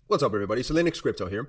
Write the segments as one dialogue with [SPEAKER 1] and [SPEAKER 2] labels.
[SPEAKER 1] What's up everybody, cilinixfxcapital here.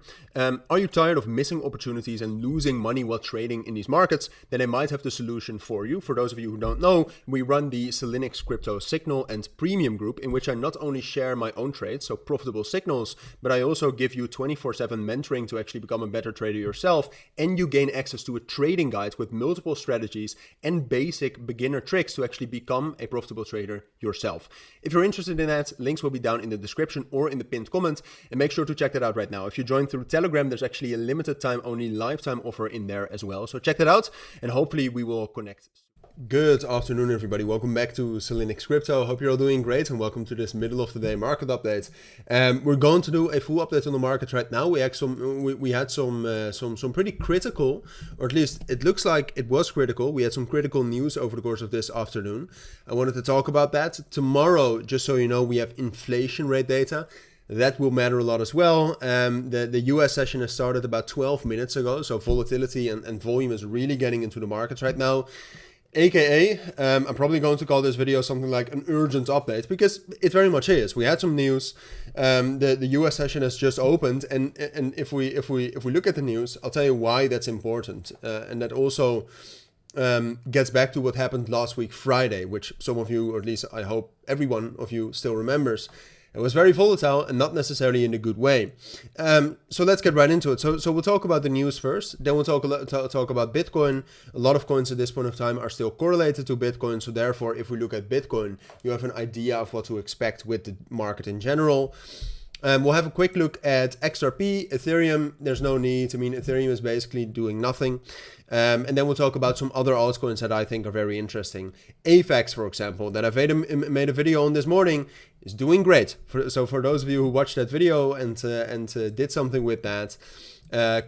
[SPEAKER 1] Are you tired of missing opportunities and losing money while trading in these markets? Then I might have the solution for you. For those of you who don't know, we run the cilinixfxcapital Signal and Premium group, in which I not only share my own trades, so profitable signals, but I also give you 24/7 mentoring to actually become a better trader yourself, and you gain access to a trading guide with multiple strategies and basic beginner tricks to actually become a profitable trader yourself. If you're interested in that, links will be down in the description or in the pinned comment, and make sure to check that out right now. If you join through Telegram, there's actually a limited time only lifetime offer in there as well. So check that out and hopefully we will connect. Good afternoon, everybody. Welcome back to cilinixfxcapital. Hope you're all doing great and welcome to this middle of the day market update. We're going to do a full update on the market right now. We had some pretty critical, or at least it looks like it was critical. We had some critical news over the course of this afternoon. I wanted to talk about that. Tomorrow, just so you know, we have inflation rate data. That will matter a lot as well. The US session has started about 12 minutes ago, so volatility and volume is really getting into the markets right now. AKA, I'm probably going to call this video something like an urgent update, because it very much is. We had some news. The US session has just opened, and if we look at the news, I'll tell you why that's important, and that also gets back to what happened last week Friday, which some of you, or at least I hope every one of you, still remembers. It was very volatile and not necessarily in a good way. So let's get right into it. So we'll talk about the news first. Then we'll talk about Bitcoin. A lot of coins at this point of time are still correlated to Bitcoin. So therefore, if we look at Bitcoin, you have an idea of what to expect with the market in general. We'll have a quick look at XRP, Ethereum. There's no need. I mean, Ethereum is basically doing nothing. And then we'll talk about some other altcoins that I think are very interesting. AFAX, for example, that I've made a video on this morning, is doing great. So for those of you who watched that video and did something with that,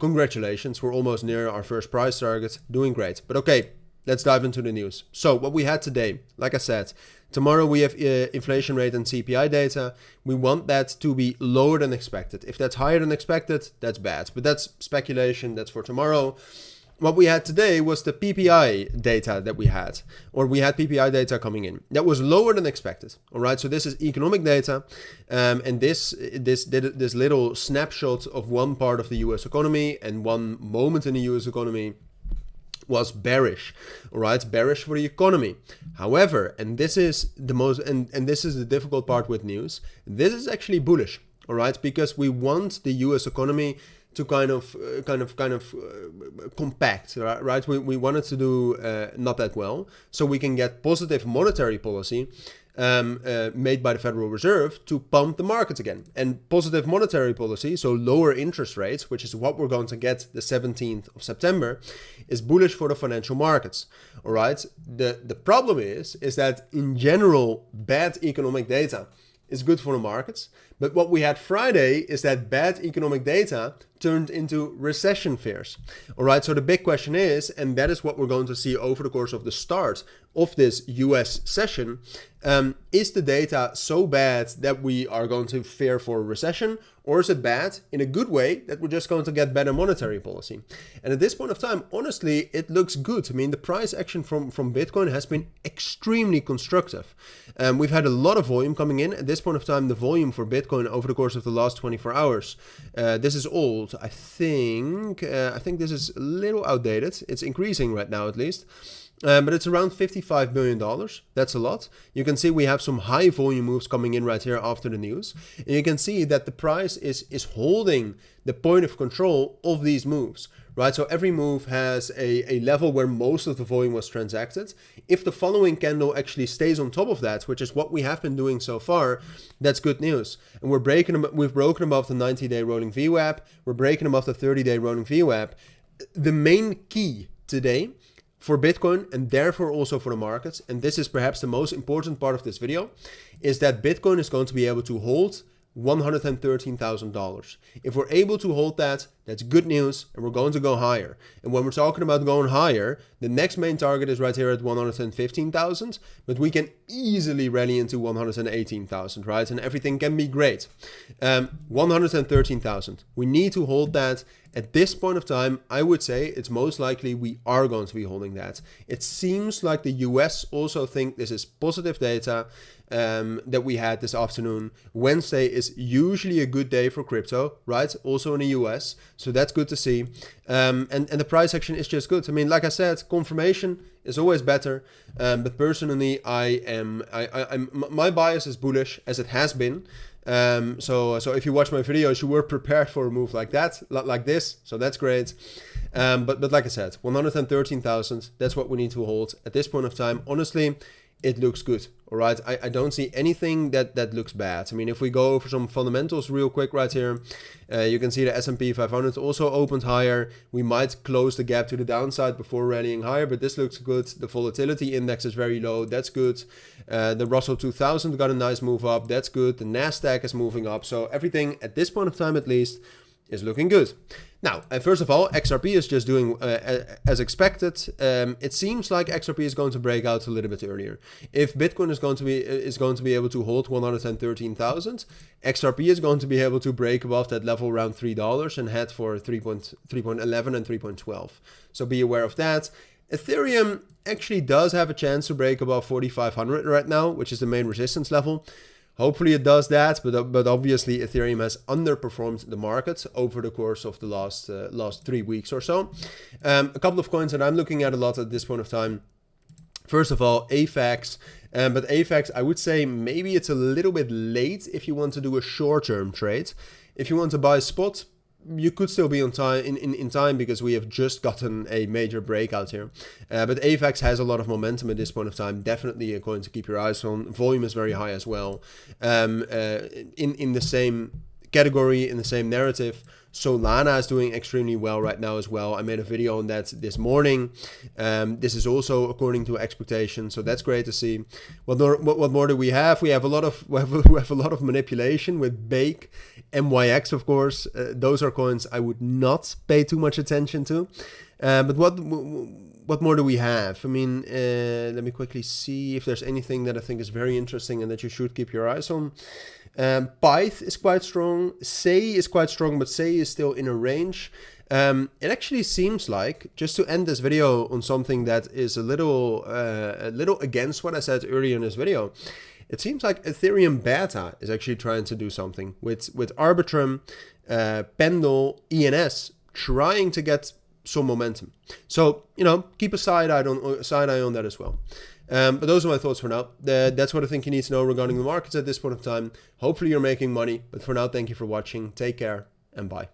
[SPEAKER 1] congratulations. We're almost near our first price target. Doing great. But okay, let's dive into the news. So what we had today, like I said, tomorrow we have inflation rate and CPI data. We want that to be lower than expected. If that's higher than expected, that's bad. But that's speculation. That's for tomorrow. What we had today was the PPI data that we had, or we had PPI data coming in. That was lower than expected. All right, so this is economic data, and this little snapshot of one part of the U.S. economy and one moment in the U.S. economy was bearish. All right, bearish for the economy. However, and this is the most, and this is the difficult part with news, this is actually bullish. All right, because we want the U.S. economy to kind of compact, right? We wanted to do not that well, so we can get positive monetary policy made by the Federal Reserve to pump the market again. And positive monetary policy, so lower interest rates, which is what we're going to get the 17th of September, is bullish for the financial markets. All right. The problem is that in general, bad economic data is good for the markets. But what we had Friday is that bad economic data turned into recession fears. All right, so the big question is, and that is what we're going to see over the course of the start of this US session, is the data so bad that we are going to fear for a recession, or is it bad in a good way that we're just going to get better monetary policy? And at this point of time, honestly, it looks good. I mean, the price action from Bitcoin has been extremely constructive. We've had a lot of volume coming in. At this point of time, the volume for Bitcoin over the course of the last 24 hours, this is old. I think this is a little outdated. It's increasing right now, at least. But it's around $55 billion. That's a lot. You can see we have some high volume moves coming in right here after the news. And you can see that the price is holding the point of control of these moves, right? So every move has a level where most of the volume was transacted. If the following candle actually stays on top of that, which is what we have been doing so far, that's good news. And we've broken above the 90-day rolling VWAP. We're breaking above the 30-day rolling VWAP. The main key today for Bitcoin, and therefore also for the markets, and this is perhaps the most important part of this video, is that Bitcoin is going to be able to hold $113,000. If we're able to hold that, That's good news, and we're going to go higher. And when we're talking about going higher, the next main target is right here at 115,000, but we can easily rally into 118,000, right? And everything can be great. 113,000. We need to hold that. At this point of time, I would say it's most likely we are going to be holding that. It seems like the US also think this is positive data that we had this afternoon. Wednesday is usually a good day for crypto, right? Also in the US. So that's good to see. And the price action is just good. I mean, like I said, confirmation is always better. But personally, my bias is bullish, as it has been. So if you watch my videos, you were prepared for a move like that, like this. So that's great. But like I said, 113,000, that's what we need to hold at this point of time. Honestly, it looks good. All right. I don't see anything that looks bad. I mean, if we go over some fundamentals real quick right here, you can see the S&P 500 also opened higher. We might close the gap to the downside before rallying higher, but this looks good. The volatility index is very low. That's good. The Russell 2000 got a nice move up. That's good. The NASDAQ is moving up. So everything at this point of time, at least, is looking good. Now, first of all, XRP is just doing as expected. It seems like XRP is going to break out a little bit earlier. If Bitcoin is going to be able to hold 113,000, XRP is going to be able to break above that level around $3 and head for 3.11 and 3.12. So be aware of that. Ethereum actually does have a chance to break above 4,500 right now, which is the main resistance level. Hopefully it does that, but obviously Ethereum has underperformed the market over the course of the last 3 weeks or so. A couple of coins that I'm looking at a lot at this point of time. First of all, AFAX. But AFAX, I would say maybe it's a little bit late if you want to do a short-term trade. If you want to buy spot, you could still be on time in time because we have just gotten a major breakout here. But AFAX has a lot of momentum at this point of time. Definitely a coin to keep your eyes on. Volume is very high as well. In the same category, in the same narrative, Solana is doing extremely well right now as well. I made a video on that this morning. This is also according to expectations, so that's great to see. What more do we have? We have a lot of manipulation with Bake, MYX, of course. Those are coins I would not pay too much attention to. But what more do we have? I mean, let me quickly see if there's anything that I think is very interesting and that you should keep your eyes on. Pyth is quite strong. Sei is quite strong, but Sei is still in a range. It actually seems like, just to end this video on something that is a little against what I said earlier in this video, it seems like Ethereum Beta is actually trying to do something with Arbitrum, Pendle, ENS trying to get some momentum. So, keep a side eye on that as well. But those are my thoughts for now. That's what I think you need to know regarding the markets at this point of time. Hopefully you're making money. But for now, thank you for watching. Take care and bye.